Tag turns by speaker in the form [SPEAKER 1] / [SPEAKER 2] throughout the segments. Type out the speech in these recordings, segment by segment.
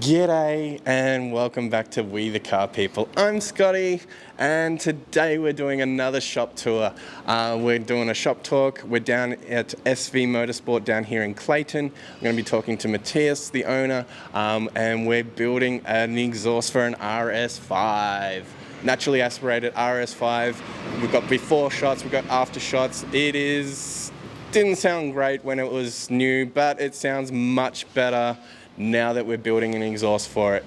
[SPEAKER 1] G'day and welcome back to We the Car People. I'm Scotty and today we're doing another shop tour. We're doing a shop talk. We're down at SV Motorsport down here in Clayton. I'm going to be talking to Matthias, the owner, and we're building an exhaust for an RS5. Naturally aspirated RS5. We've got before shots, we've got after shots. Didn't sound great when it was new, but it sounds much better now that we're building an exhaust for it.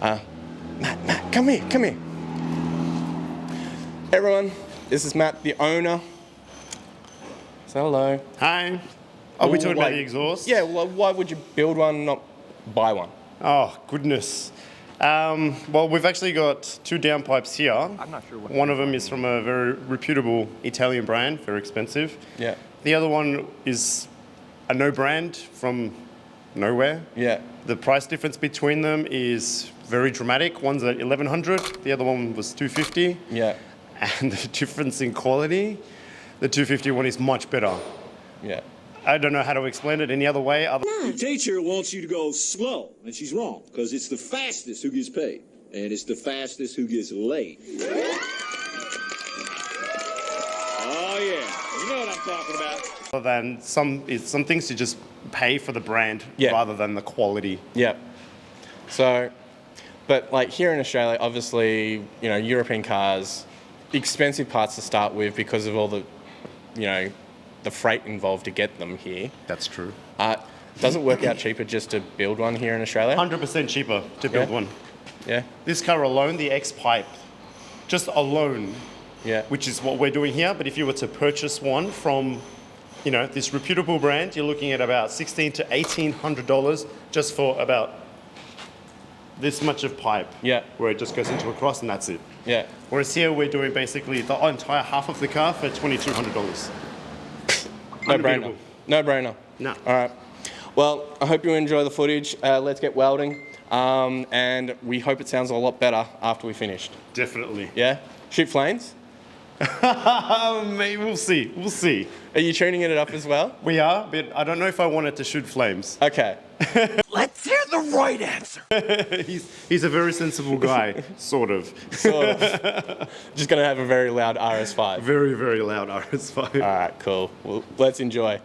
[SPEAKER 1] Matt, come here. Hey everyone, this is Matt, the owner. So hello.
[SPEAKER 2] Hi. Are we talking about the exhaust?
[SPEAKER 1] Yeah, well, why would you build one, not buy one?
[SPEAKER 2] Oh, goodness. Well, we've actually got two downpipes here.
[SPEAKER 1] I'm not sure what.
[SPEAKER 2] One of them is from a very reputable Italian brand, very expensive.
[SPEAKER 1] Yeah.
[SPEAKER 2] The other one is a no brand from nowhere.
[SPEAKER 1] Yeah.
[SPEAKER 2] The price difference between them is very dramatic. One's at $1,100, the other one was $250.
[SPEAKER 1] Yeah.
[SPEAKER 2] And the difference in quality, the $250 one is much better.
[SPEAKER 1] Yeah.
[SPEAKER 2] I don't know how to explain it any other way.
[SPEAKER 3] Your teacher wants you to go slow, and she's wrong, because it's the fastest who gets paid, and it's the fastest who gets laid. Oh, yeah. You know what I'm talking about.
[SPEAKER 2] Other than some things you just pay for the brand rather than the quality.
[SPEAKER 1] Yeah. So, but like here in Australia, obviously, you know, European cars, expensive parts to start with because of all the, you know, the freight involved to get them here.
[SPEAKER 2] That's true.
[SPEAKER 1] Does it work out cheaper just to build one here in Australia?
[SPEAKER 2] 100% cheaper to build one.
[SPEAKER 1] Yeah.
[SPEAKER 2] This car alone, the X-pipe, just alone,
[SPEAKER 1] which
[SPEAKER 2] is what we're doing here. But if you were to purchase one from, you know, this reputable brand, you're looking at about $1,600 to $1,800 just for about this much of pipe.
[SPEAKER 1] Yeah.
[SPEAKER 2] Where it just goes into a cross and that's it.
[SPEAKER 1] Yeah.
[SPEAKER 2] Whereas here we're doing basically the entire half of the car for $2,200.
[SPEAKER 1] No brainer. No brainer.
[SPEAKER 2] No.
[SPEAKER 1] All right. Well, I hope you enjoy the footage. Let's get welding. And we hope it sounds a lot better after we finished.
[SPEAKER 2] Definitely.
[SPEAKER 1] Yeah? Shoot flames?
[SPEAKER 2] Maybe we'll see. We'll see.
[SPEAKER 1] Are you tuning it up as well?
[SPEAKER 2] We are, but I don't know if I want it to shoot flames.
[SPEAKER 1] Okay.
[SPEAKER 4] Let's hear the right answer.
[SPEAKER 2] He's a very sensible guy, sort of.
[SPEAKER 1] Sort of. Just going to have a very loud RS5.
[SPEAKER 2] Very, very loud RS5.
[SPEAKER 1] All right, cool. Well, let's enjoy.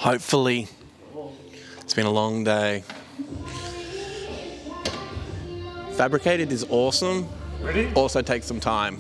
[SPEAKER 1] Hopefully. It's been a long day. Fabricated is awesome.
[SPEAKER 2] Ready?
[SPEAKER 1] Also takes some time.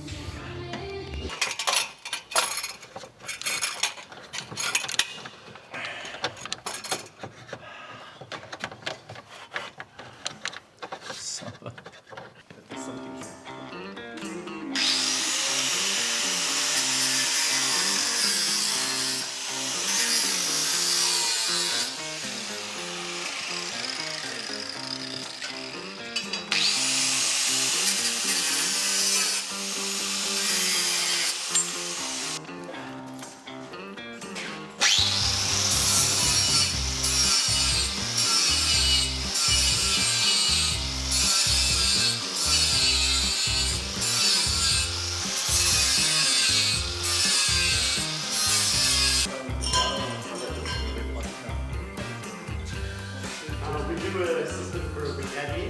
[SPEAKER 2] We do a system for a Matty,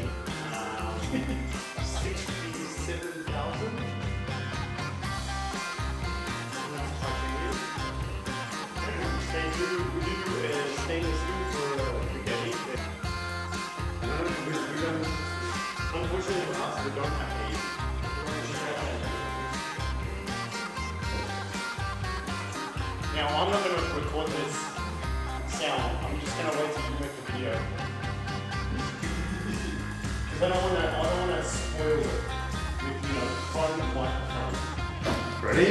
[SPEAKER 2] 67,000. We do a stainless steel for a Matty. Unfortunately for us, we don't have a. Now I'm not going to record this sound. I'm just going to wait till you make the video. Because I don't want to spoil it with, front microphone. Ready?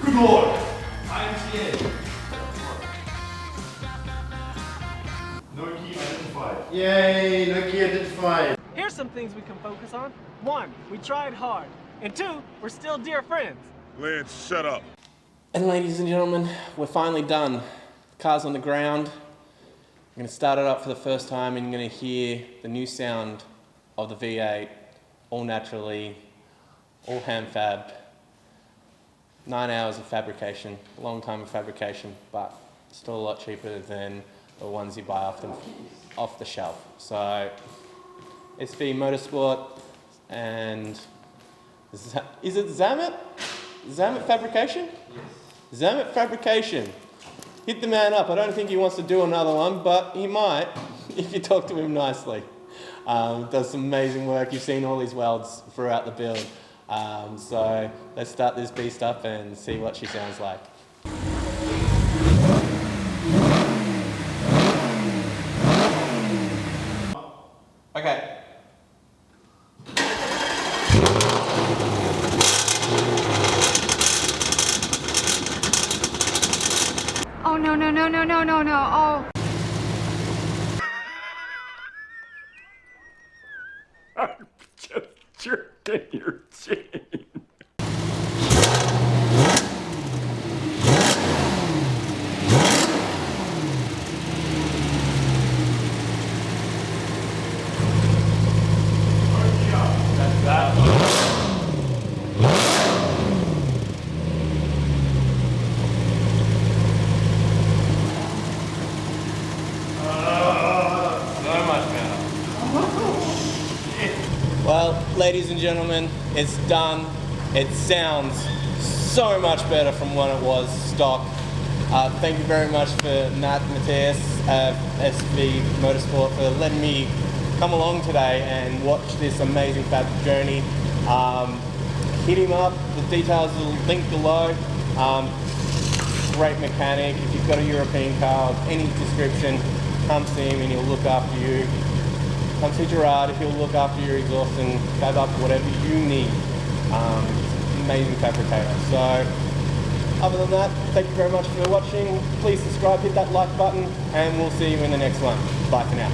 [SPEAKER 2] Good Lord! I'm scared. No key identified. Yay! No key identified.
[SPEAKER 5] Here's some things we can focus on. 1, we tried hard. And 2, we're still dear friends.
[SPEAKER 6] Lance, shut up.
[SPEAKER 1] And ladies and gentlemen, we're finally done. The car's on the ground. I'm going to start it up for the first time and you're going to hear the new sound of the V8, all naturally, all hand fabbed. 9 hours of fabrication, a long time of fabrication, but still a lot cheaper than the ones you buy off the shelf. So, SV Motorsport and, is it Zammit? Zammit Fabrication? Yes. Zammit Fabrication. Hit the man up. I don't think he wants to do another one, but he might if you talk to him nicely. Does some amazing work. You've seen all his welds throughout the build. So let's start this beast up and see what she sounds like. Okay.
[SPEAKER 7] Oh, no, no, no, no, no, no, no, oh.
[SPEAKER 6] I'm just jerking your chain.
[SPEAKER 1] Well, ladies and gentlemen, it's done. It sounds so much better from when it was stock. Thank you very much for Matt and Matthias at SV Motorsport for letting me come along today and watch this amazing fab journey. Hit him up, the details are linked below. Great mechanic. If you've got a European car of any description, come see him and he'll look after you. Come see Gerard, he'll look after your exhaust and fab up whatever you need. Amazing fabricator. So, other than that, thank you very much for watching. Please subscribe, hit that like button, and we'll see you in the next one. Bye for now.